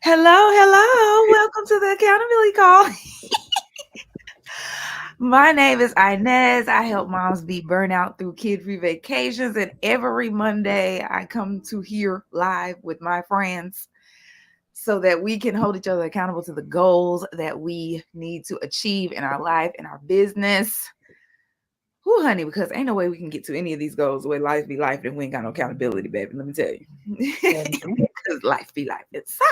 Hello. Welcome to the accountability call. My name is Inez. I help moms be burnout through kid-free vacations, and every Monday I come to here live with my friends so that we can hold each other accountable to the goals that we need to achieve in our life and our business. Whew, honey, because ain't no way we can get to any of these goals the way life be life and we ain't got no accountability, baby. Let me tell you. Because life be life. So,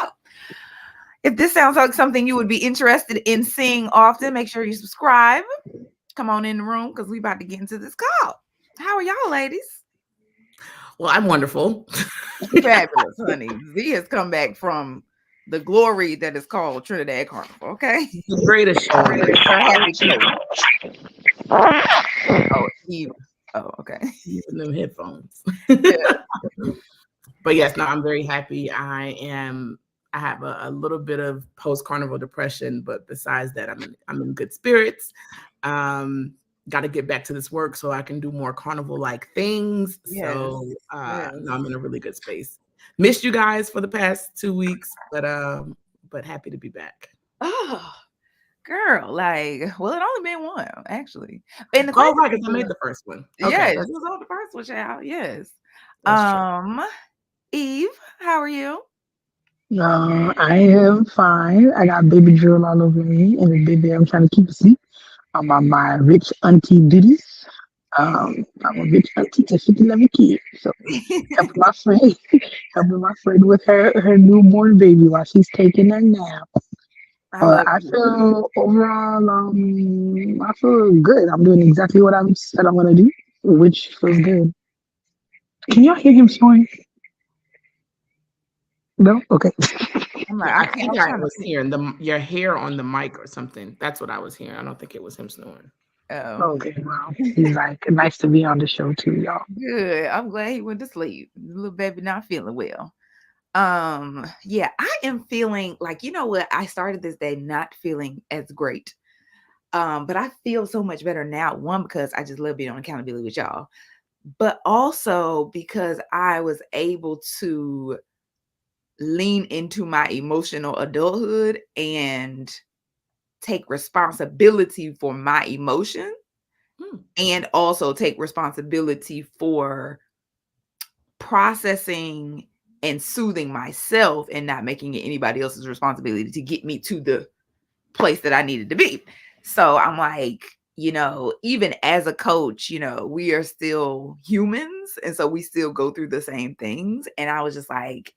if this sounds like something you would be interested in seeing often, make sure you subscribe. Come on in the room because we about to get into this call. How are y'all, ladies? Well, I'm wonderful. Fabulous, honey. Z has come back from the glory that is called Trinidad Carnival. Okay, The greatest show on earth. her happy place. Oh, Eve. Oh, okay. Using them headphones. Yeah. But yes, no, I'm very happy. I have a little bit of post-carnival depression, but besides that, I'm in good spirits. Got to get back to this work so I can do more carnival-like things. Yes. So Yes. no, I'm in a really good space. Missed you guys for the past 2 weeks, but happy to be back. Oh, girl, like, well, it only been one actually. And the Oh, crazy right, thing because I made the first one. yes, Okay, it was on the first one, child. Yes. that's true. Eve, how are you? I am fine. I got baby drool all over me, and the baby I'm trying to keep asleep. I'm on my rich auntie duties. I'm a rich auntie to 50 kids, so helping my friend, helping my friend with her newborn baby while she's taking a nap. I love I you. feel overall, I feel good. I'm doing exactly what I said I'm gonna do, which feels good. Can y'all hear him snoring? No. Okay. I'm like, Yeah, I I can't. I think was I trying to was see. hearing your hair on the mic or something. That's what I was hearing. I don't think it was him snoring. Oh, Okay. Well, he's like nice to be on the show too, y'all. good. I'm glad he went to sleep. The little baby not feeling well. Yeah, I am feeling like you know what? I started this day not feeling as great. But I feel so much better now. One, because I just love being on accountability with y'all, but also because I was able to lean into my emotional adulthood and take responsibility for my emotion Hmm. and also take responsibility for processing and soothing myself and not making it anybody else's responsibility to get me to the place that I needed to be. So I'm like, even as a coach, we are still humans. And so we still go through the same things. And I was just like,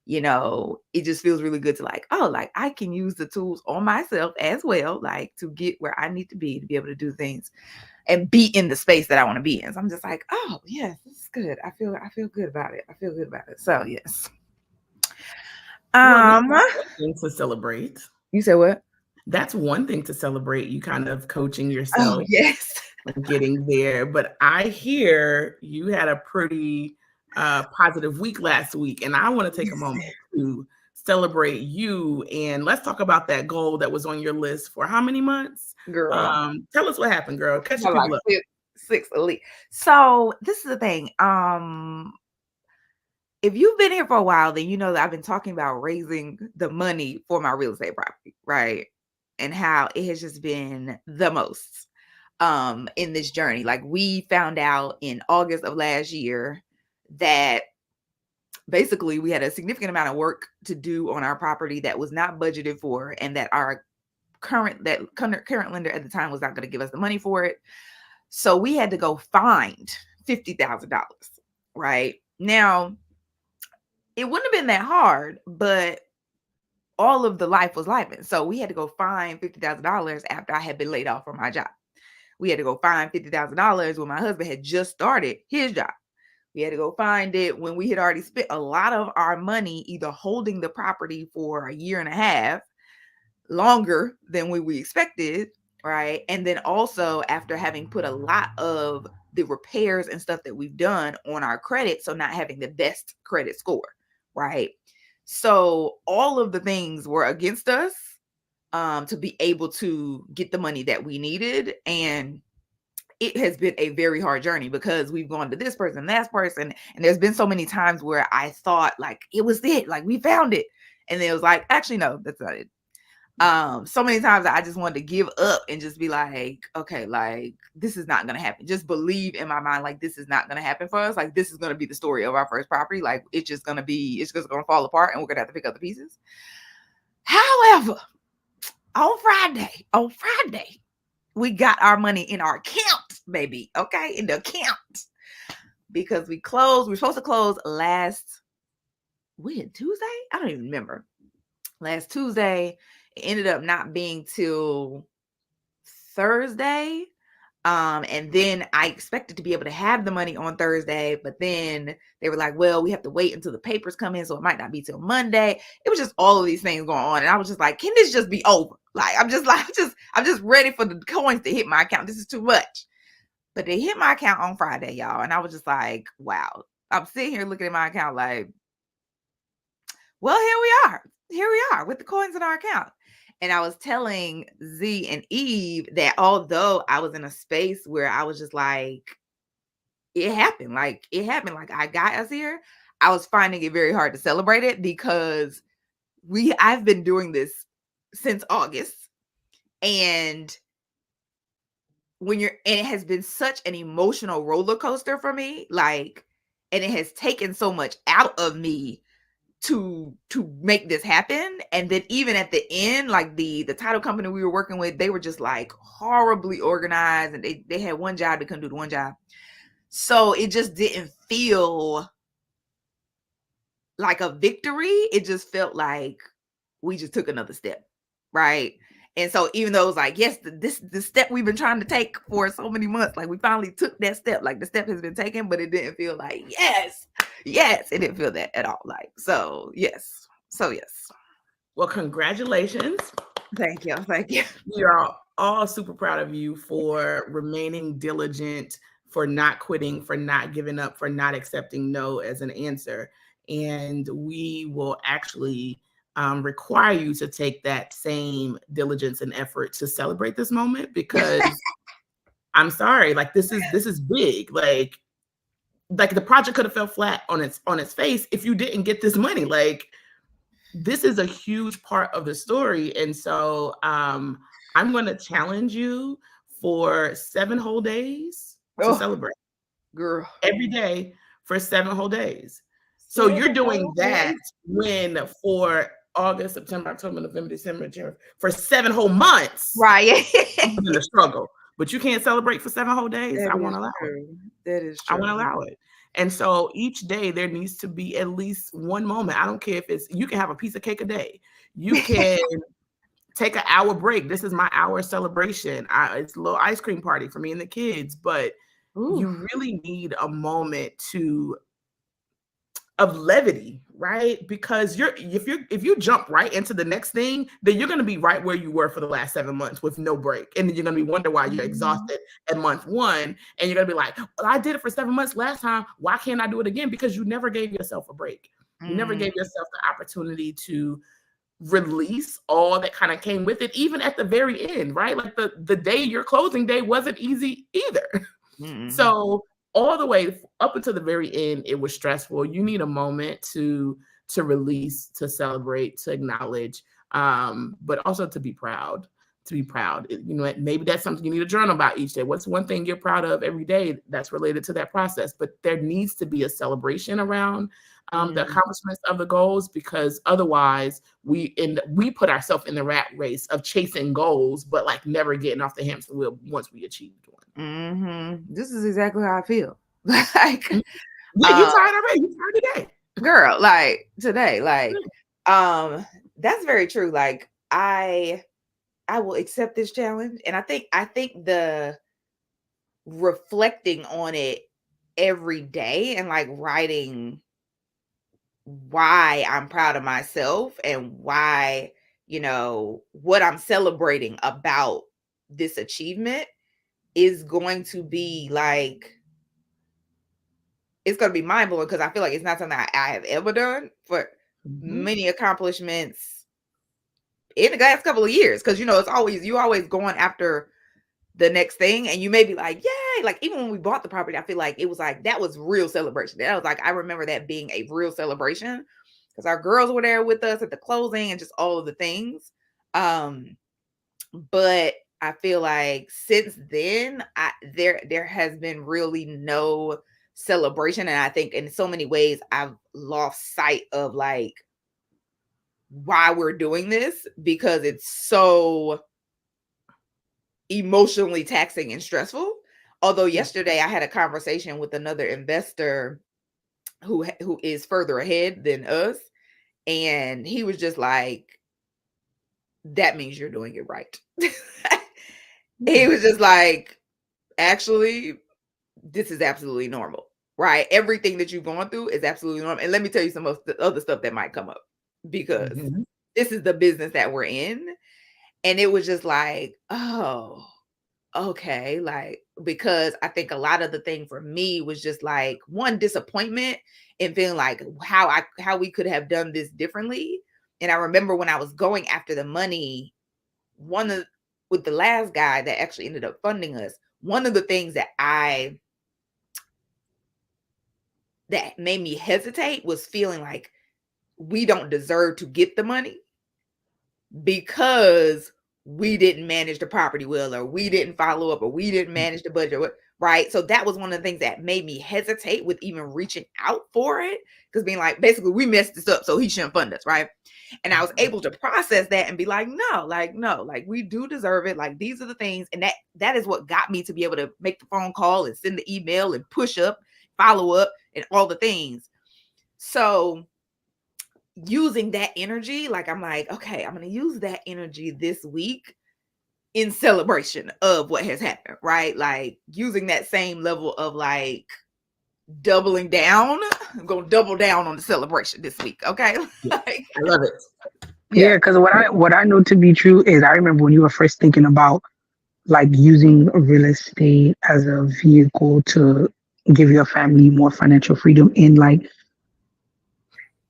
it just feels really good to like, oh, like I can use the tools on myself as well, like to get where I need to be able to do things and be in the space that I want to be in. So I'm just like, oh yes, this is good. I feel good about it. I feel good about it. So yes. Well, that's Um, one thing to celebrate. you said what? That's one thing to celebrate. You kind of coaching Oh yourself yes. and getting there. But I hear you had a pretty positive week last week, and I want to take a moment to celebrate you. And let's talk about that goal that was on your list for how many months? Girl. Tell us what happened, girl. Catch the Got like people up. six elite. So this is the thing. If you've been here for a while, then you know that I've been talking about raising the money for my real estate property, right? And how it has just been the most in this journey. Like we found out in August of last year that basically we had a significant amount of work to do on our property that was not budgeted for and that our current lender at the time was not going to give us the money for it. So we had to go find $50,000, right? Now, it wouldn't have been that hard, but all of the life was life. So we had to go find $50,000 after I had been laid off from my job. We had to go find $50,000 when my husband had just started his job. We had to go find it when we had already spent a lot of our money either holding the property for a year and a half, longer than we expected, right? And then also after having put a lot of the repairs and stuff that we've done on our credit, so not having the best credit score, right? So all of the things were against us to be able to get the money that we needed. And it has been a very hard journey because we've gone to this person, that person, and there's been so many times where I thought like it was it, like we found it. And then it was like, actually, no, that's not it. So many times I just wanted to give up and just be like, okay, like this is not gonna happen. Just believe in my mind, like this is not gonna happen for us. Like this is gonna be the story of our first property. Like it's just gonna fall apart and we're gonna have to pick up the pieces. However, on Friday, we got our money in our account, baby. Okay, in the account. Because we were supposed to close Tuesday? I don't even remember. Last Tuesday. It ended up not being till Thursday. And then I expected to be able to have the money on Thursday, but then they were like, well, we have to wait until the papers come in, so it might not be till Monday. It was just all of these things going on. And I was just like, can this just be over? Like, I'm just ready for the coins to hit my account. This is too much. But they hit my account on Friday, y'all. And I was just like, wow. I'm sitting here looking at my account like, well, here we are with the coins in our account. And I was telling Z and Eve that although I was in a space where I was just like, it happened. Like I got us here. I was finding it very hard to celebrate it because I've been doing this since August. And it has been such an emotional roller coaster for me. Like, and it has taken so much out of me to make this happen. And then even at the end, like the title company we were working with, they were just like horribly organized, and they had one job, they couldn't do the one job. So it just didn't feel like a victory. It just felt like we just took another step, right? And so even though it was like, yes, the step we've been trying to take for so many months, like we finally took that step, like the step has been taken, but it didn't feel like, yes, it didn't feel that at all. Like, so yes. Well, congratulations. Thank you. We are all super proud of you for remaining diligent, for not quitting, for not giving up, for not accepting no as an answer. And we will actually require you to take that same diligence and effort to celebrate this moment, because I'm sorry, like this is big. Like the project could have fell flat on its face if you didn't get this money. Like this is a huge part of the story. And so I'm going to challenge you for 7 whole days to celebrate. Girl. Every day for 7 whole days. So you're doing that for August, September, October, November, December, January, for 7 whole months. Right. I'm going to struggle. But you can't celebrate for 7 whole days. I won't allow it. That is true. I won't allow it. And so each day there needs to be at least one moment. I don't care if you can have a piece of cake a day. You can take an hour break. This is my hour celebration. It's a little ice cream party for me and the kids, but you really need a moment of levity, right? Because if you jump right into the next thing, then you're going to be right where you were for the last 7 months with no break. And then you're going to be wonder why you're exhausted at month 1. And you're going to be like, well, I did it for 7 months last time. Why can't I do it again? Because you never gave yourself a break. You never gave yourself the opportunity to release all that kind of came with it, even at the very end, right? Like the day, your closing day wasn't easy either. So all the way up until the very end, it was stressful. You need a moment to release, to celebrate, to acknowledge, but also to be proud. Maybe that's something you need to journal about each day. What's one thing you're proud of every day that's related to that process? But there needs to be a celebration around the accomplishments of the goals, because otherwise we put ourselves in the rat race of chasing goals, but like never getting off the hamster wheel once we achieved one. This is exactly how I feel. Like, you tired already? You tired today, girl? Like today? Like, that's very true. Like I will accept this challenge, and I think the reflecting on it every day and like writing why I'm proud of myself and why, what I'm celebrating about this achievement is going to be like, it's going to be mind blowing, because I feel like it's not something I have ever done for many accomplishments in the last couple of years. Because, it's always, you always going after the next thing, and you may be like, yay. Like even when we bought the property, I feel like it was like, that was real celebration. That was like, I remember that being a real celebration. because our girls were there with us at the closing and just all of the things. But I feel like since then, there has been really no celebration, and I think in so many ways I've lost sight of like why we're doing this, because it's so emotionally taxing and stressful. Although yesterday I had a conversation with another investor who is further ahead than us, and he was just like, that means you're doing it right. He was just like, actually, this is absolutely normal, right? Everything that you've gone through is absolutely normal. And let me tell you some of the other stuff that might come up, because this is the business that we're in. And it was just like, oh, okay. Like, because I think a lot of the thing for me was just like, one, disappointment and feeling like how we could have done this differently. And I remember when I was going after the money, with the last guy that actually ended up funding us, one of the things that made me hesitate was feeling like we don't deserve to get the money because we didn't manage the property well, or we didn't follow up, or we didn't manage the budget, right? So that was one of the things that made me hesitate with even reaching out for it, because being like, basically, we messed this up, so he shouldn't fund us, right? And I was able to process that and be like, no, we do deserve it. Like, these are the things. And that is what got me to be able to make the phone call and send the email and push up, follow up, and all the things. So using that energy, like, I'm like, okay, I'm going to use that energy this week in celebration of what has happened, right? Like, using that same level of like doubling down. I'm going to double down on the celebration this week. Okay. I love it. Yeah, because what I know to be true is I remember when you were first thinking about like using real estate as a vehicle to give your family more financial freedom. And like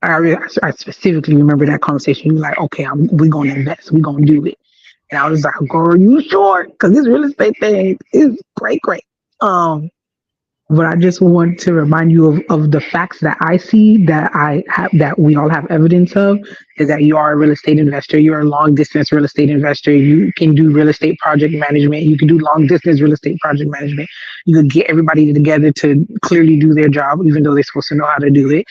I specifically remember that conversation. You were like, okay, we're gonna invest, we're gonna do it. And I was like, girl, you sure? Because this real estate thing is great, great. But I just want to remind you of the facts that I see, that I have, that we all have evidence of, is that you are a real estate investor. You're a long distance real estate investor. You can do real estate project management. You can do long distance real estate project management. You can get everybody together to clearly do their job, even though they're supposed to know how to do it.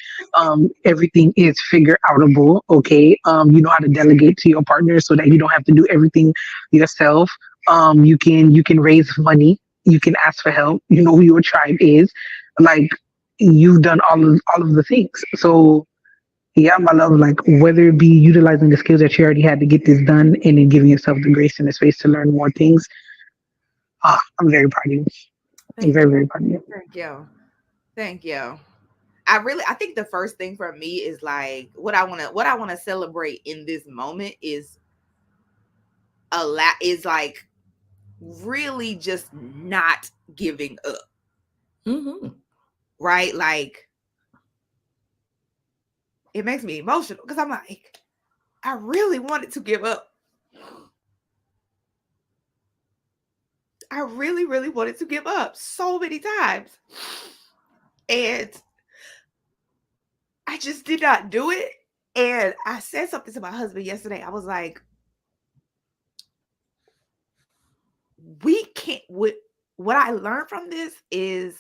Everything is figure outable. Okay. You know how to delegate to your partners so that you don't have to do everything yourself. You can raise money, you can ask for help. You know who your tribe is. Like, you've done all of the things. So yeah, my love, like, whether it be utilizing the skills that you already had to get this done and then giving yourself the grace and the space to learn more things. I'm very proud of you. I'm very, very proud of you. Thank you. I think the first thing for me is like what I want to celebrate in this moment is like really just not giving up. Right? Like, it makes me emotional because I'm like, I really wanted to give up. I really, really wanted to give up so many times. And I just did not do it. And I said something to my husband yesterday. I was like, we can't, what I learned from this is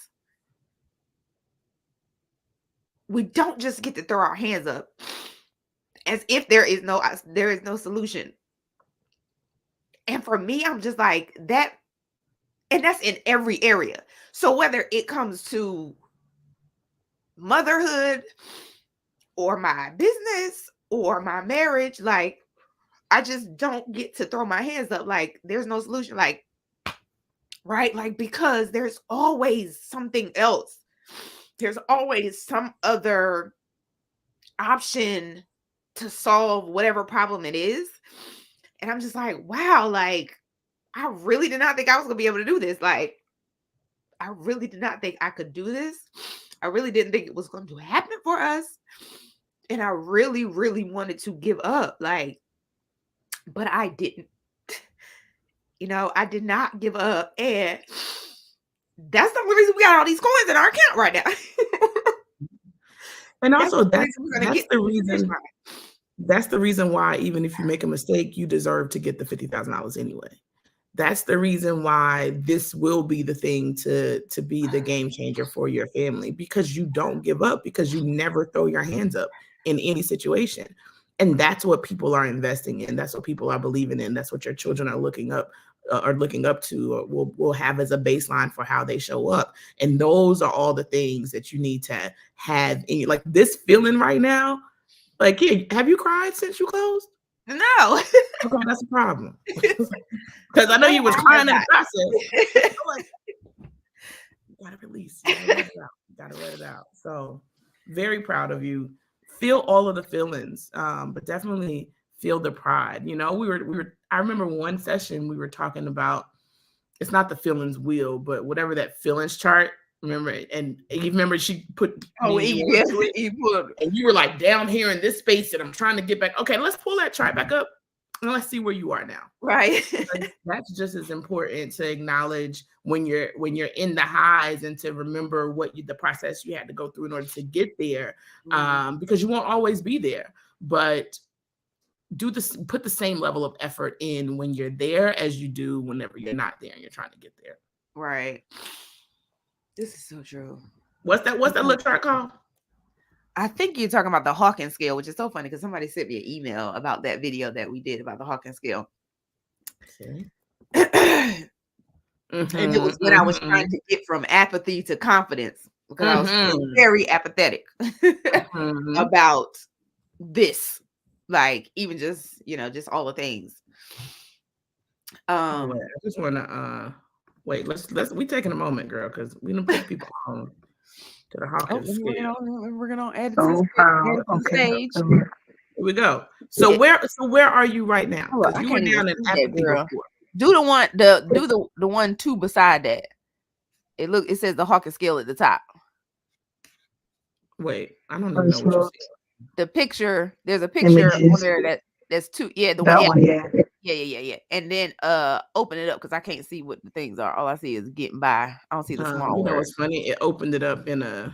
we don't just get to throw our hands up as if there is no solution. And for me, I'm just like that. And that's in every area. So whether it comes to motherhood or my business or my marriage, like, I just don't get to throw my hands up like there's no solution. Like, right? Like, because there's always something else. There's always some other option to solve whatever problem it is. And I'm just like, wow, like, I really did not think I was going to be able to do this. Like, I really did not think I could do this. I really didn't think it was going to happen for us. And I really, really wanted to give up. Like, but I didn't. I did not give up. And that's the reason we got all these coins in our account right now. And also that's the reason. That's the reason why even if you make a mistake, you deserve to get the $50,000 anyway. That's the reason why this will be the thing to be the game changer for your family, because you don't give up, because you never throw your hands up in any situation. And that's what people are investing in. That's what people are believing in. That's what your children are looking up to, or will have as a baseline for how they show up. And those are all the things that you need to have in you. Like this feeling right now, like, yeah, have you cried since you closed? No. Okay, that's a problem. Because I know you was crying in the process. Like, you gotta release. You gotta let it out. You gotta let it out. So very proud of you. Feel all of the feelings, but definitely feel the pride. You know, we were I remember one session we were talking about, it's not the feelings wheel, but whatever that feelings chart. Remember, and you remember she put me into it, and you were like down here in this space, and I'm trying to get back. Okay, let's pull that chart back up, and let's see where you are now. Right. That's just as important to acknowledge when you're in the highs, and to remember the process you had to go through in order to get there, because you won't always be there, but put the same level of effort in when you're there as you do whenever you're not there and you're trying to get there. Right. This is so true. What's that little chart called? I think you're talking about the Hawkins scale, which is so funny because somebody sent me an email about that video that we did about the Hawkins scale. Okay. And it was when I was trying to get from apathy to confidence, because I was very apathetic about this, like even just just all the things. I just want to wait. Let's we taking a moment, girl, because we don't put people on to the Hawkins scale. We're gonna add it So to the stage. Here we go. So where are you right now? Because you were down in apathy before. Do the one two beside that. It says the Hawkins scale at the top. Wait, I don't even know what you see. The picture, there's a picture on there that's two. Yeah, the one. Yeah. And then open it up, because I can't see what the things are. All I see is getting by. I don't see the small. You know what's funny? It opened it up in a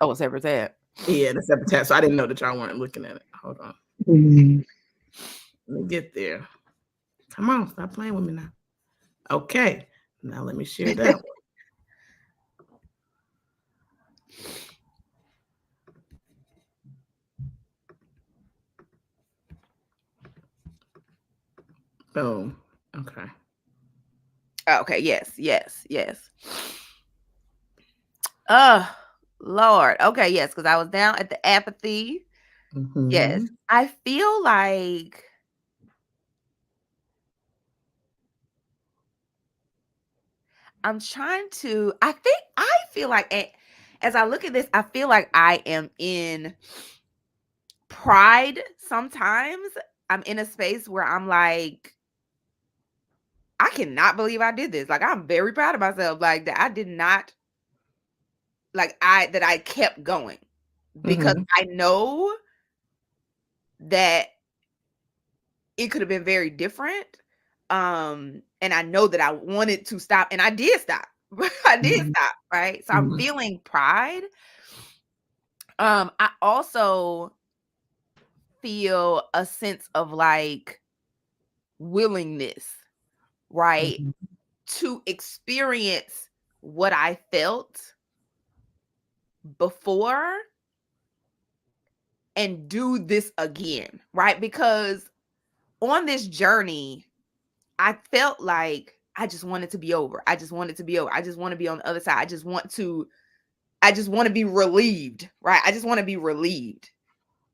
a separate tab. Yeah, the separate tab. So I didn't know that y'all weren't looking at it. Hold on. Let me get there. Come on, stop playing with me now. Okay, now let me share that one. Boom. Okay. Okay. Yes. Lord. Okay. Yes, because I was down at the apathy. Yes, I feel like I'm trying to. I feel like as I look at this, I feel like I am in pride. Sometimes I'm in a space where I'm like, I cannot believe I did this. Like, I'm very proud of myself. Like, that I did not, that I kept going, because I know that it could have been very different. And I know that I wanted to stop, and I did stop. I did stop, right? So I'm feeling pride. I also feel a sense of like willingness, right? To experience what I felt before and do this again, right? Because on this journey, I felt like I just wanted to be over. I just want to be on the other side. I just want to be relieved, right? I just want to be relieved.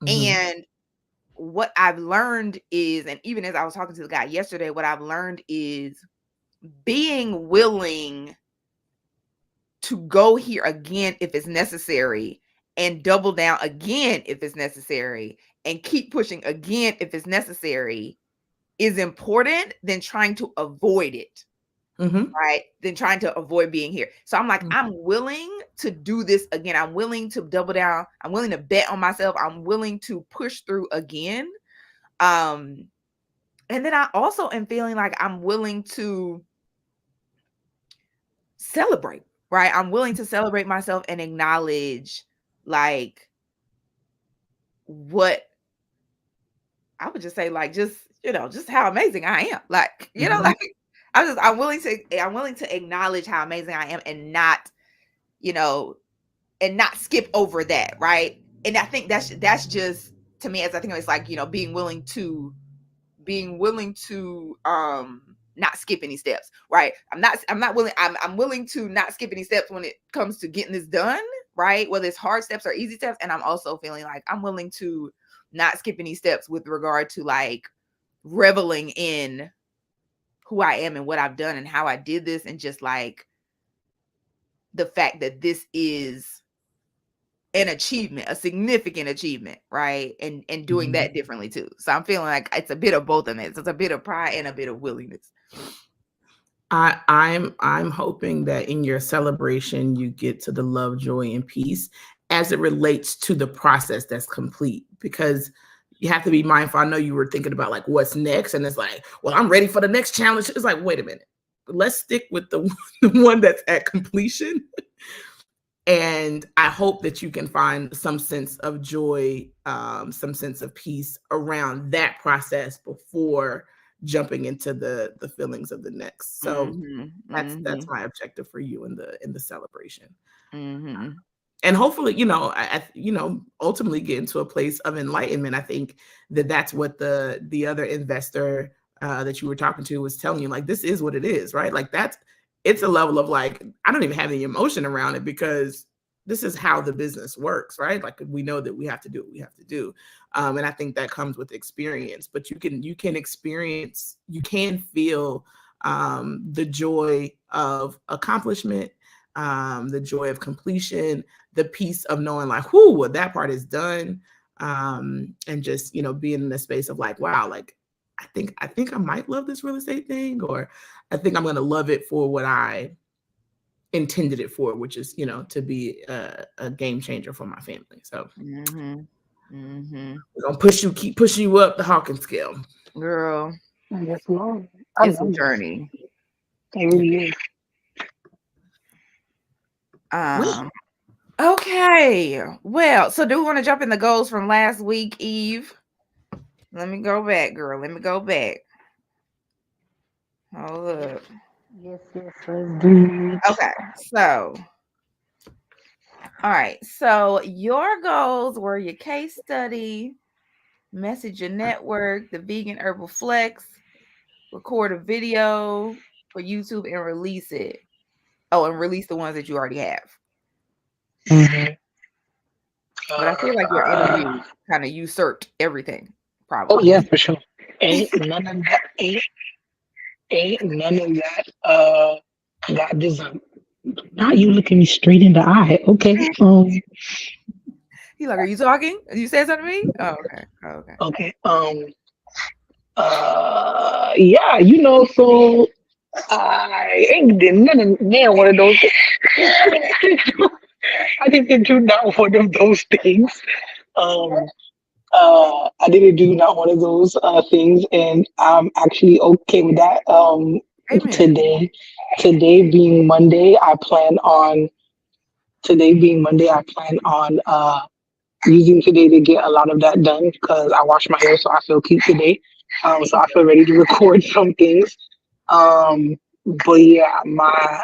And what I've learned is, and even as I was talking to the guy yesterday, what I've learned is being willing to go here again if it's necessary, and double down again if it's necessary, and keep pushing again if it's necessary, is important than trying to avoid it. Right? Than trying to avoid being here. So I'm like, I'm willing to do this again. I'm willing to double down. I'm willing to bet on myself. I'm willing to push through again. And then I also am feeling like I'm willing to celebrate, right? I'm willing to celebrate myself and acknowledge, like, what I would just say, like, just, just how amazing I am. Like, like I'm willing to acknowledge how amazing I am and not, and not skip over that. Right. And I think that's just, to me, as I think it's like, being willing to not skip any steps. Right. I'm willing to not skip any steps when it comes to getting this done. Right. Whether it's hard steps or easy steps. And I'm also feeling like I'm willing to not skip any steps with regard to like reveling in who I am and what I've done and how I did this, and just like the fact that this is an achievement, a significant achievement, right? And doing that differently too. So I'm feeling like it's a bit of both of it. It's a bit of pride and a bit of willingness. I'm hoping that in your celebration you get to the love, joy, and peace as it relates to the process that's complete, because you have to be mindful. I know you were thinking about like what's next, and it's like, well, I'm ready for the next challenge. It's like, wait a minute, let's stick with the one that's at completion. And I hope that you can find some sense of joy, some sense of peace around that process before jumping into the feelings of the next. So that's my objective for you in the celebration. And hopefully, ultimately get into a place of enlightenment. I think that's what the other investor that you were talking to was telling you, like, this is what it is, right? Like it's a level of like, I don't even have any emotion around it, because this is how the business works, right? Like, we know that we have to do what we have to do. And I think that comes with experience, but you can feel the joy of accomplishment, the joy of completion, the peace of knowing like, well, that part is done. And just, being in the space of like, wow, like, I think I might love this real estate thing, or I think I'm going to love it for what I intended it for, which is, to be a game changer for my family. So we're gonna keep pushing you up the Hawkins scale, girl. Yes, Lord. It's a journey. It really is. Okay. Well, so do we want to jump in the goals from last week, Eve? Let me go back, girl. Let me go back. Hold up. Yes, let's do it. Okay. So, all right. So your goals were your case study, message your network, the vegan herbal flex, record a video for YouTube and release it. Oh, and release the ones that you already have. But I feel like your interview kind of usurped everything. Probably. Oh yeah, for sure. Ain't none of that got designed. Now you looking me straight in the eye. Okay. He like, are you talking? You said something to me? Oh, okay. Okay. Yeah, so I ain't did one of those. I didn't do not one of those things. I didn't do not one of those things, and I'm actually okay with that. Today being Monday, I plan on using today to get a lot of that done, because I wash my hair, so I feel cute today. So I feel ready to record some things. But yeah, my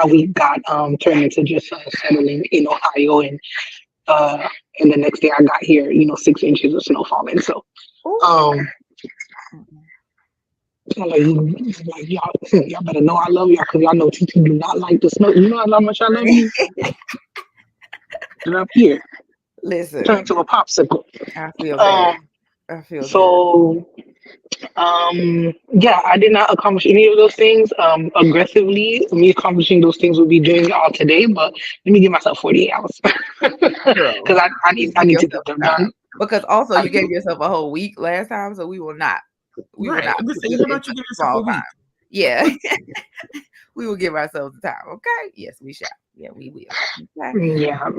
week got turned into just settling in Ohio, and the next day I got here, 6 inches of snow falling. So y'all better know I love y'all, because y'all know TT do not like the snow. You know how much I love you. And up here, listen, turn to a popsicle. I feel bad. I feel so. Yeah, I did not accomplish any of those things aggressively. Me accomplishing those things will be doing it all today, but let me give myself 48 hours because I need to get them done. Because also you gave yourself a whole week last time, so we will not. We will not. How about you give yourself a week? Yeah, we will give ourselves the time. Okay. Yes, we shall. Yeah, we will. Okay. Yeah.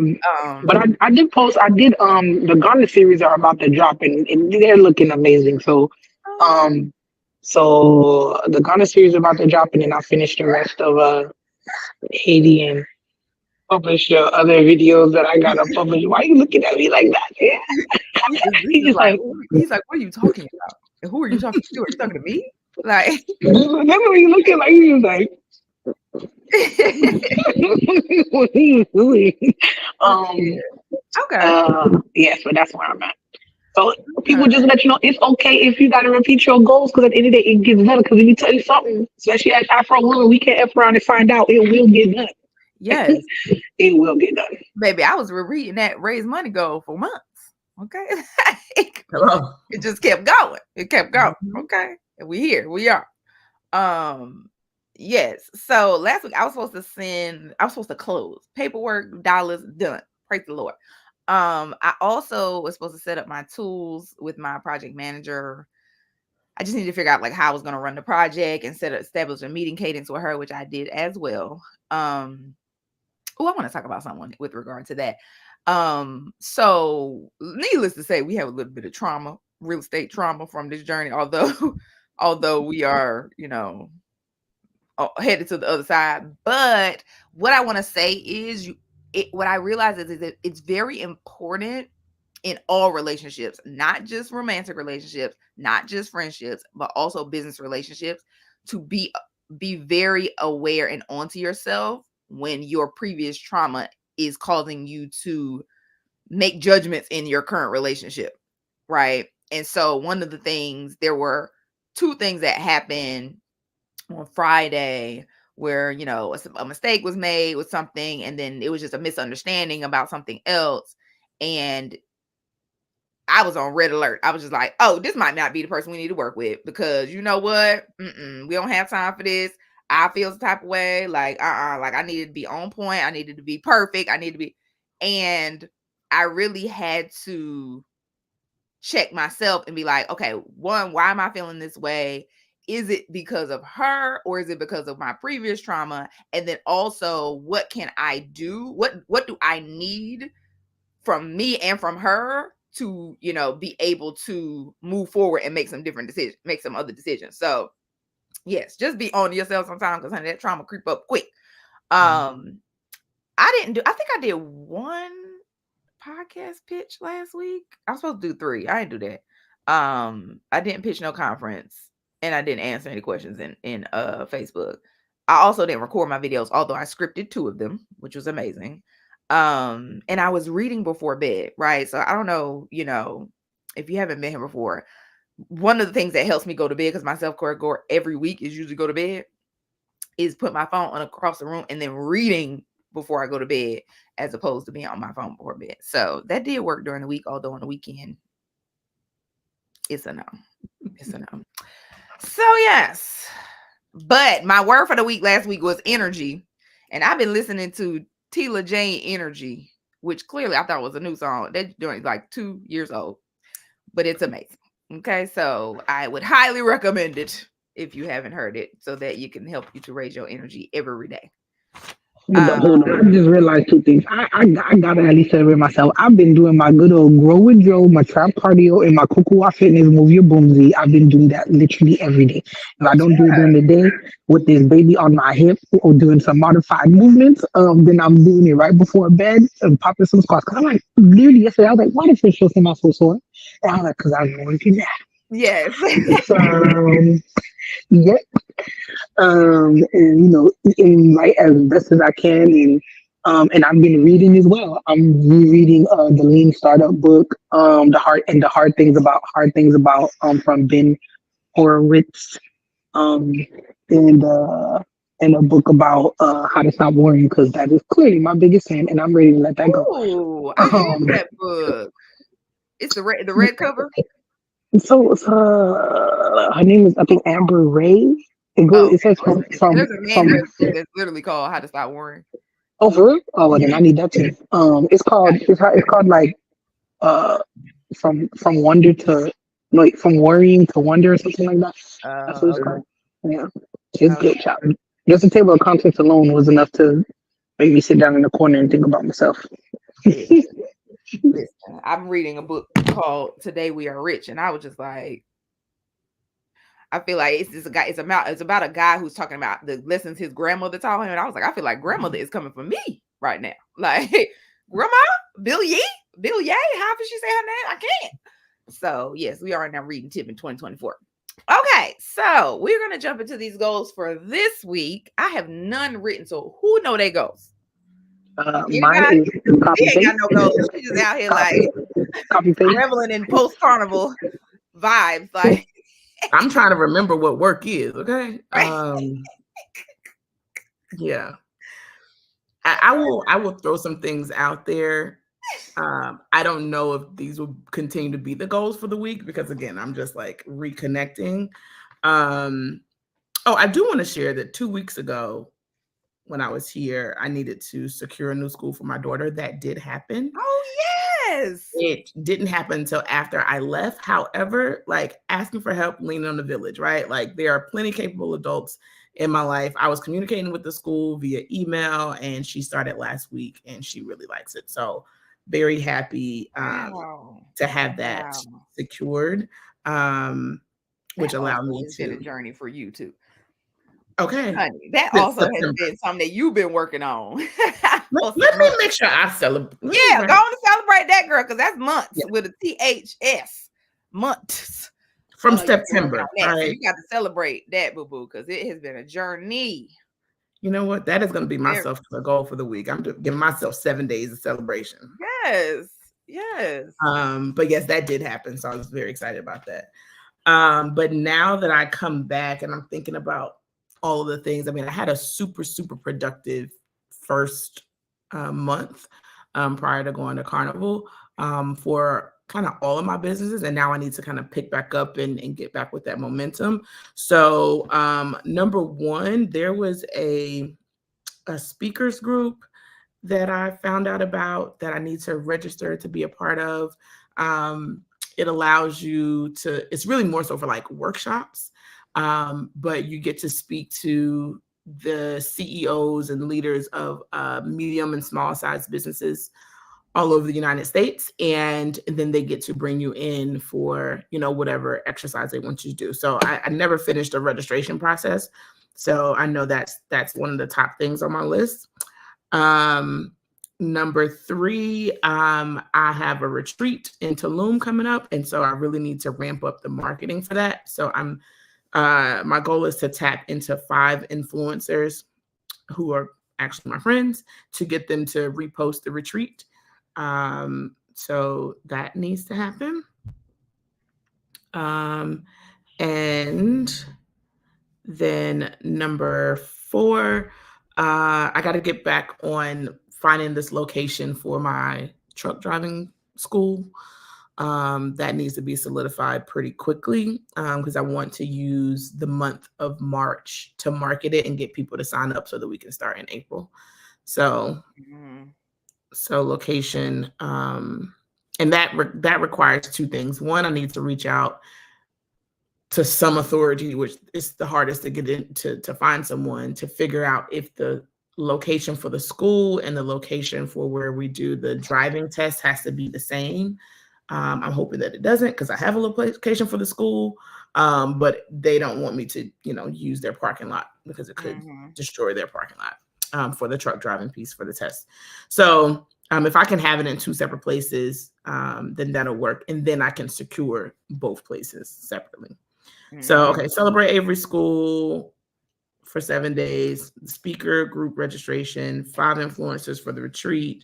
But I did post. The garden series are about to drop, and they're looking amazing. So. So the garden series is about to drop, and then I'll finish the rest of Haiti and publish your other videos that I gotta publish. Why are you looking at me like that? Yeah. This He's is just like, like, he's like, what are you talking about? And who are you talking to? Are you talking to me? Like, remember you looking like he was like, what are you doing? Um, okay. yeah, so that's where I'm at. So people just Okay. let you know it's okay if you gotta repeat your goals because at the end of the day it gets better. Because if you tell you something, especially as Afro women, we can't F around and find out it will get done. Yes, It will get done. baby. I was reading that raise money goal for months. Okay. Hello. It just kept going. It kept going. Mhm. Okay. And we here. We are. Um, yes. So last week I was supposed to close paperwork, dollars done. Praise the Lord. I also was supposed to set up my tools with my project manager. I just need to figure out like how I was going to run the project and establish a meeting cadence with her, which I did as well. I want to talk about someone with regard to that. So needless to say, we have a little bit of trauma, real estate trauma from this journey, although we are, headed to the other side. But what I want to say is what I realize is that it's very important in all relationships, not just romantic relationships, not just friendships, but also business relationships, to be very aware and onto yourself when your previous trauma is causing you to make judgments in your current relationship, right? And so one of the things, there were two things that happened on Friday where, a mistake was made with something, and then it was just a misunderstanding about something else. And I was on red alert. I was just like, oh, this might not be the person we need to work with, because you know what? We don't have time for this. I feel the type of way, like, like I needed to be on point. I needed to be perfect. And I really had to check myself and be like, okay, one, why am I feeling this way? Is it because of her, or is it because of my previous trauma? And then also, what can I do? What do I need from me and from her to, be able to move forward and make some different decisions, make some other decisions. So yes, just be on yourself sometimes, because honey, that trauma creep up quick. I think I did one podcast pitch last week. I was supposed to do 3. I didn't do that. I didn't pitch no conference, and I didn't answer any questions in Facebook. I also didn't record my videos, although I scripted 2 of them, which was amazing. And I was reading before bed, right? So I don't know, if you haven't been here before, one of the things that helps me go to bed, because my self-care goal every week is usually go to bed, is put my phone on across the room and then reading before I go to bed, as opposed to being on my phone before bed. So that did work during the week, although on the weekend, it's a no. It's a no. So yes. But my word for the week last week was energy. And I've been listening to Tila Jane Energy, which clearly I thought was a new song. They're doing like 2 years old, but it's amazing. Okay. So I would highly recommend it if you haven't heard it, so that you can help you to raise your energy every day. Hold on. I just realized 2 things. I gotta at least celebrate myself. I've been doing my good old grow with Joe, my trap cardio, and my Kukua fitness move your boomsy. I've been doing that literally every day. If I Oh, don't do it during sure. the day with this baby on my hip or doing some modified movements, then I'm doing it right before bed and popping some squats. Cause I'm like, literally yesterday, I was like, why the fish am I so sore? And I was like, cause I was working that. Yes. So, yeah, and eating right as best as I can, and I've been reading as well. I'm rereading the Lean Startup book, the hard things about from Ben Horowitz, um, and a book about how to stop worrying, because that is clearly my biggest fan, and I'm ready to let that go. Oh, I have Um, that book. It's the red cover. her name is, I think, Amber Ray. Oh, It says there's a manual that's literally called How to Stop Worrying. Oh, for real? Oh, well, then I Mhm. need that too. It's called like uh from wonder to no, wait, from worrying to wonder or something like that. That's what it's Okay. called. Yeah, it's Okay. good, child. Just the table of contents alone was enough to make me sit down in the corner and think about myself. Listen, I'm reading a book called Today We Are Rich, and I was just like, I feel like it's just a guy. It's about a guy who's talking about the lessons his grandmother taught him, and I was like, I feel like grandmother is coming for me. right now. Like, grandma, Bill Yee, how did she say her name? I can't. So yes, we are now reading tip in 2024. Okay, so we're gonna jump into these goals for this week. I have none written, so who know they goals? Mine Anybody? is copy She ain't got no paste. goals. She just out here like Copy paste. reveling in post carnival vibes. Like, I'm trying to remember what work is. Okay. right? Yeah. I will throw some things out there. I don't know if these will continue to be the goals for the week because again, I'm just like reconnecting. I do want to share that 2 weeks ago when I was here, I needed to secure a new school for my daughter. That did happen. Oh yes. It didn't happen until after I left. However, like asking for help, leaning on the village, right? Like there are plenty capable adults in my life. I was communicating with the school via email and she started last week and she really likes it. So very happy to have that secured, which allowed me has to. been a journey for you too. Okay. Honey, that also has been something that you've been working on. Let me make sure I celebrate. Yeah, go on to celebrate that, girl, because that's months with a THS. Months. From September. All right. So you got to celebrate that, boo-boo, because it has been a journey. You know what? That is going to be my goal for the week. I'm giving myself 7 days of celebration. Yes. But yes, that did happen. So I was very excited about that. But now that I come back and I'm thinking about all of the things, I mean, I had a super, super productive first month prior to going to Carnival for kind of all of my businesses. And now I need to kind of pick back up and get back with that momentum. So number one, there was a speakers group that I found out about that I need to register to be a part of. It allows you to, it's really more so for like workshops, but you get to speak to the CEOs and leaders of medium and small size businesses all over the United States. And then they get to bring you in for, whatever exercise they want you to do. So I never finished the registration process. So I know that's one of the top things on my list. Number three, I have a retreat in Tulum coming up. And so I really need to ramp up the marketing for that. So my goal is to tap into 5 influencers who are actually my friends to get them to repost the retreat. So that needs to happen. And then number 4, I got to get back on finding this location for my truck driving school. That needs to be solidified pretty quickly because I want to use the month of March to market it and get people to sign up so that we can start in April. So, so location, and that requires 2 things. One, I need to reach out to some authority, which is the hardest to get in to find someone to figure out if the location for the school and the location for where we do the driving test has to be the same. I'm hoping that it doesn't because I have a location for the school, but they don't want me to, use their parking lot because it could destroy their parking lot for the truck driving piece for the test. So if I can have it in 2 separate places, then that'll work. And then I can secure both places separately. So, okay, celebrate Avery School for 7 days, speaker group registration, 5 influencers for the retreat,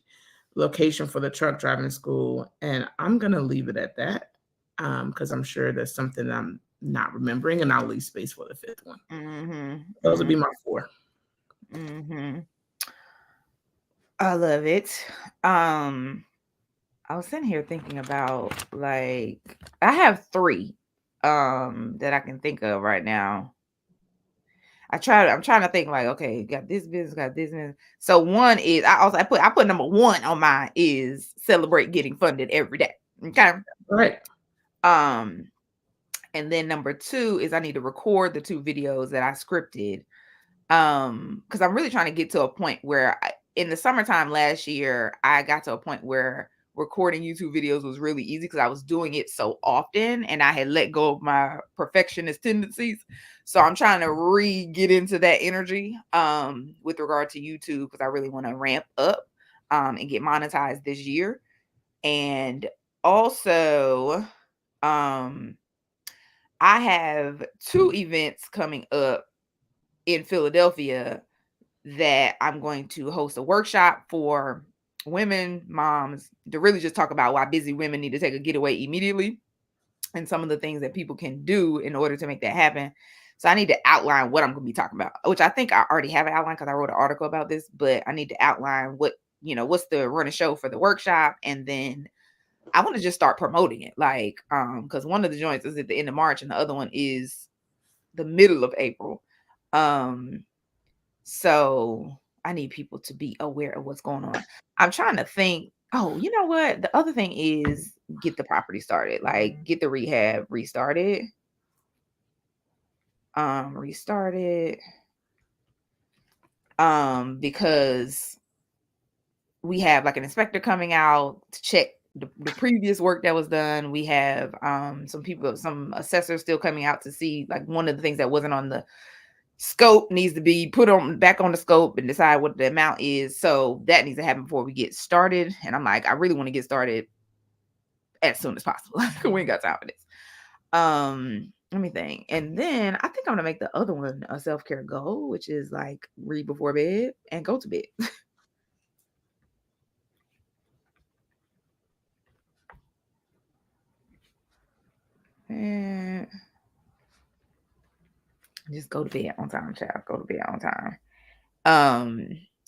location for the truck driving school. And I'm going to leave it at that because I'm sure there's something I'm not remembering and I'll leave space for the 5th one. Those would be my 4. I love it. I was sitting here thinking about I have 3 that I can think of right now. I'm trying to think okay, got this business. So one is I put number 1 on mine is celebrate getting funded every day. Okay. Right. And then number 2 is I need to record the 2 videos that I scripted. Because I'm really trying to get to a point where in the summertime last year, I got to a point where recording YouTube videos was really easy because I was doing it so often and I had let go of my perfectionist tendencies. So I'm trying to get into that energy with regard to YouTube because I really want to ramp up and get monetized this year. And also, I have 2 events coming up in Philadelphia that I'm going to host a workshop for women, moms, to really just talk about why busy women need to take a getaway immediately and some of the things that people can do in order to make that happen. So I need to outline what I'm going to be talking about, which I think I already have an outline because I wrote an article about this, but I need to outline what's the run of show for the workshop. And then I want to just start promoting it. Like, because one of the joints is at the end of March and the other one is the middle of April. So I need people to be aware of what's going on. I'm trying to think. Oh, you know what? The other thing is get the property started, like get the rehab restarted. Restarted. Because we have like an inspector coming out to check the previous work that was done. We have some assessors still coming out to see, like, one of the things that wasn't on the scope needs to be put on back on the scope and decide what the amount is. So that needs to happen before we get started. And I'm like, I really want to get started as soon as possible. We ain't got time for this. Let me think. And then I think I'm gonna make the other one a self-care goal, which is like read before bed and go to bed. And just go to bed on time, child. Go to bed on time.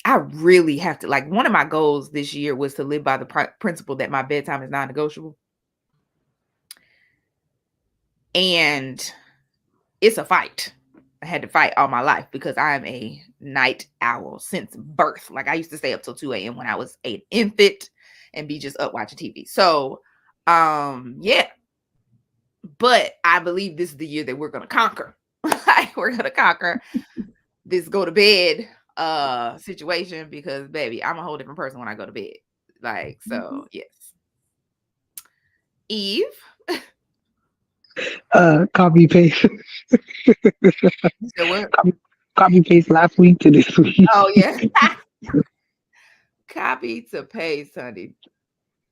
I really have to, like, one of my goals this year was to live by the principle that my bedtime is non-negotiable. And it's a fight. I had to fight all my life because I'm a night owl since birth. Like, I used to stay up till 2 a.m. when I was an infant and be just up watching TV. So, yeah. But I believe this is the year that we're going to conquer. We're going to conquer this go to bed situation because, baby, I'm a whole different person when I go to bed. Like, so, yes. Eve? Copy paste. So what? Copy paste last week to this week. Oh, yeah. Copy to paste, honey.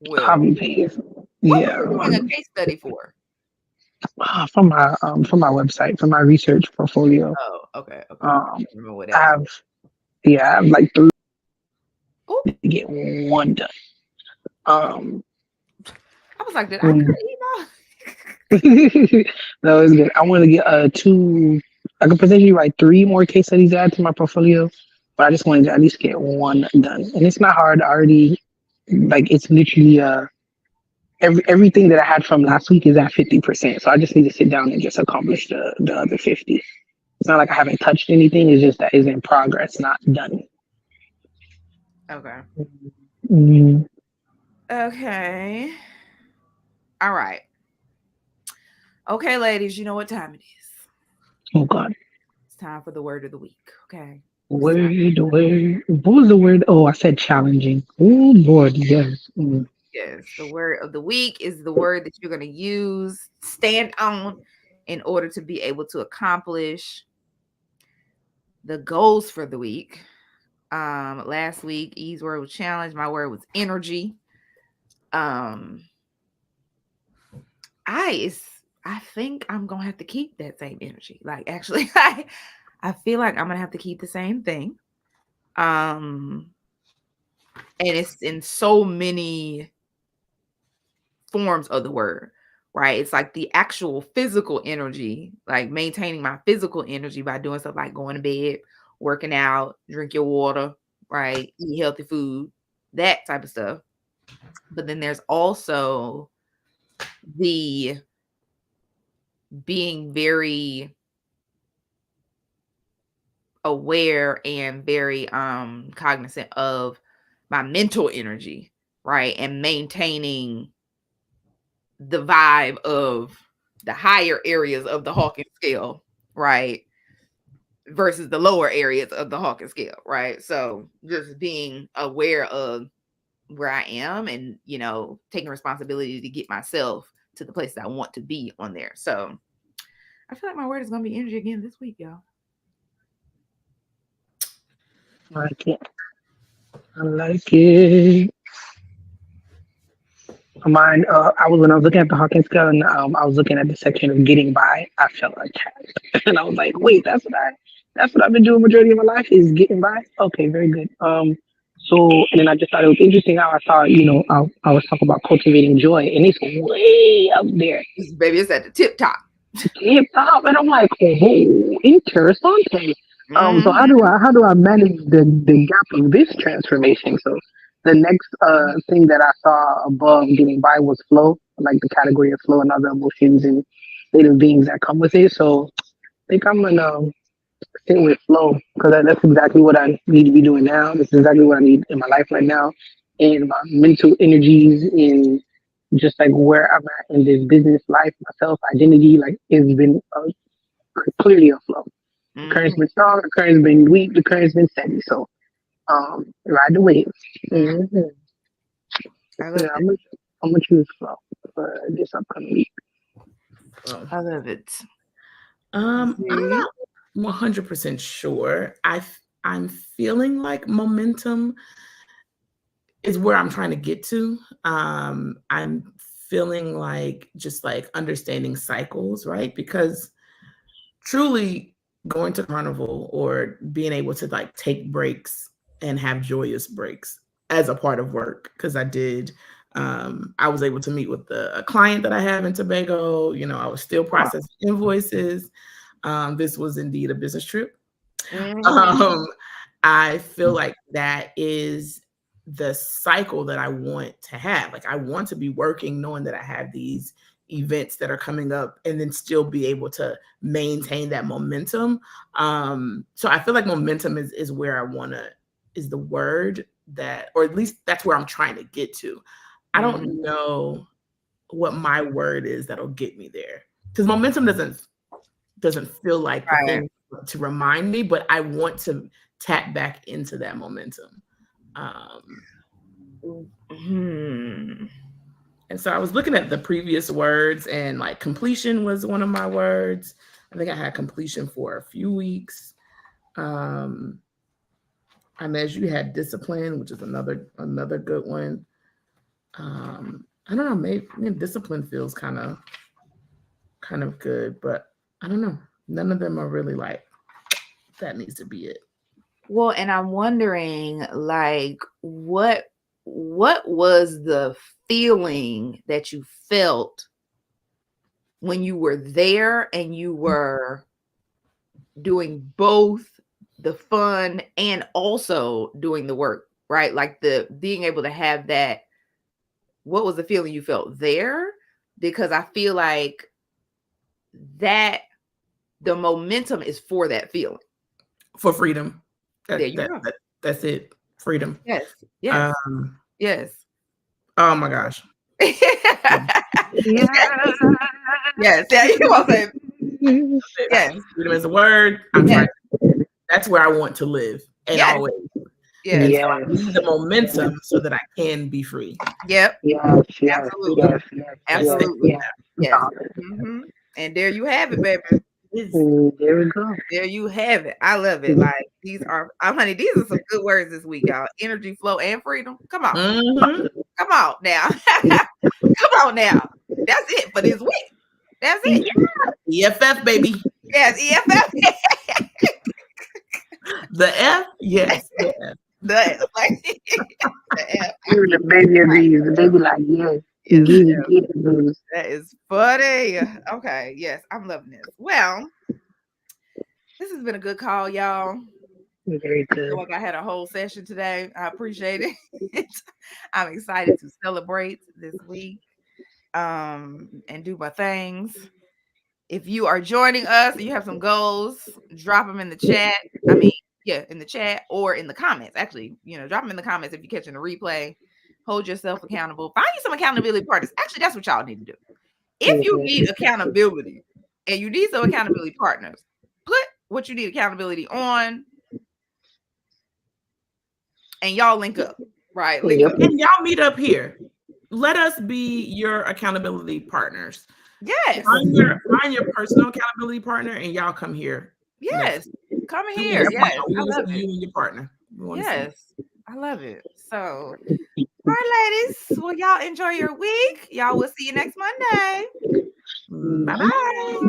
Well, Copy paste. Yeah. What were you doing a case study for? From my website, from my research portfolio. Oh, okay. I Remember what have else? I have like 3 Ooh. to get one done. I was like, did I cut email? No, it's good. I want to get 2. I could potentially write 3 more case studies to add to my portfolio, but I just wanted to at least get one done. And it's not hard. I already, like, it's literally everything that I had from last week is at 50%. So I just need to sit down and just accomplish the other 50. It's not like I haven't touched anything. It's just that it's in progress, not done. Okay. Mm-hmm. Okay. All right. Okay, ladies, you know what time it is. Oh, God. It's time for the word of the week. Okay. Word. What was the word? Oh, I said challenging. Oh, Lord, yes. Yes, the word of the week is the word that you're going to use, stand on, in order to be able to accomplish the goals for the week. Last week, E's word was challenge. My word was energy. I think I'm gonna have to keep that same energy. Like, actually, I feel like I'm gonna have to keep the same thing. And it's in so many forms of the word, right? It's like the actual physical energy, like maintaining my physical energy by doing stuff like going to bed, working out, drink your water, right? Eat healthy food, that type of stuff. But then there's also the being very aware and very cognizant of my mental energy, right? And maintaining the vibe of the higher areas of the Hawkins scale, right? Versus the lower areas of the Hawkins scale, right? So just being aware of where I am, and taking responsibility to get myself to the place that I want to be on there. So I feel like my word is gonna be energy again this week, y'all. I like it. I like it. Mine, I was when I was looking at the Hawkins scale, and I was looking at the section of getting by. I felt attacked, and I was like, "Wait, that's what I've been doing majority of my life is getting by." Okay, very good. So and then I just thought it was interesting how I saw, I was talking about cultivating joy, and it's way up there, Baby, it's at the tip top. hip hop, and I'm like, "Oh, interesting." So Mhm. how do I manage the gap of this transformation? So the next thing that I saw above getting by was flow, like the category of flow and other emotions and state of beings that come with it. So I think I'm gonna sit with flow because that's exactly what I need to be doing now. This is exactly what I need in my life right now, and my mental energies in just like where I'm at in this business life, myself, identity, like it's been clearly a flow. The current's Mhm. been strong, the current's been weak, the current's been steady. So ride the wave. Mhm. Mm-hmm. I Yeah, love it. I'm gonna choose flow for this upcoming week. Oh. I love it. I'm See? not 100% sure. I'm feeling like momentum is where I'm trying to get to. I'm feeling like just like understanding cycles, right? Because truly going to carnival or being able to like take breaks and have joyous breaks as a part of work, because I did. I was able to meet with a client that I have in Tobago. I was still Oh, processing invoices. This was indeed a business trip. Mhm. Um, I feel like that is the cycle that I want to have. Like I want to be working knowing that I have these events that are coming up and then still be able to maintain that momentum. So I feel like momentum is where I want to, is the word that, or at least that's where I'm trying to get to. I Mhm. don't know what my word is that'll get me there, because momentum doesn't feel like the Right. thing to remind me, but I want to tap back into that momentum. Um, Hmm. and so I was looking at the previous words, and like completion was one of my words. I think I had completion for a few weeks. Um, I mean, as you had discipline, which is another good one. I don't know, maybe discipline feels kind of good, but I don't know. None of them are really like that needs to be it. Well, and I'm wondering, like, what was the feeling that you felt when you were there and you were doing both the fun and also doing the work, right? Like the being able to have that. What was the feeling you felt there? Because I feel like that the momentum is for that feeling. For freedom. There That you that, go. that that's it. Freedom. Yes. Yes. Um, Yes. oh my gosh. yeah. Yes. Yeah. You want to say yes. Freedom is a word. I'm Yes. trying. That's where I want to live and Yes. always. And Yes. so I Yes. need the momentum so that I can be free. Yep. Yes. Yes. Absolutely. Yes. Yes. That's Yes. it. Absolutely. Yes. Yes. Hmm. And there you have it, baby. There we go. There you have it. I love it. Like these are, honey, these are some good words this week, y'all. Energy, flow, and freedom. Come on. Mm-hmm. Come on now. Come on now. That's it for this week. That's it. EFF, baby. Yes, EFF. The F, yes, the F. The like the F. You're the baby of these. The baby like, yes. Yes, Get it, that is funny. Okay, yes, I'm loving this. Well, this has been a good call, y'all. very I feel good. like I had a whole session today. I appreciate it. I'm excited to celebrate this week and do my things. If you are joining us and you have some goals, drop them in the chat. I mean, yeah, in the chat or in the comments. Actually, drop them in the comments if you're catching the replay. Hold yourself accountable. Find you some accountability partners. Actually, that's what y'all need to do. If you need accountability and you need some accountability partners, put what you need accountability on and y'all link up. Right. Link Yep. up. And y'all meet up here. Let us be your accountability partners. Yes. Find your personal accountability partner, and y'all come here. Yes. Come We here. want Yes. we I want to love see it. you and your partner. We want to see. Yes. I love it. So, all right, ladies. Well, y'all enjoy your week. Y'all will see you next Monday. Bye bye.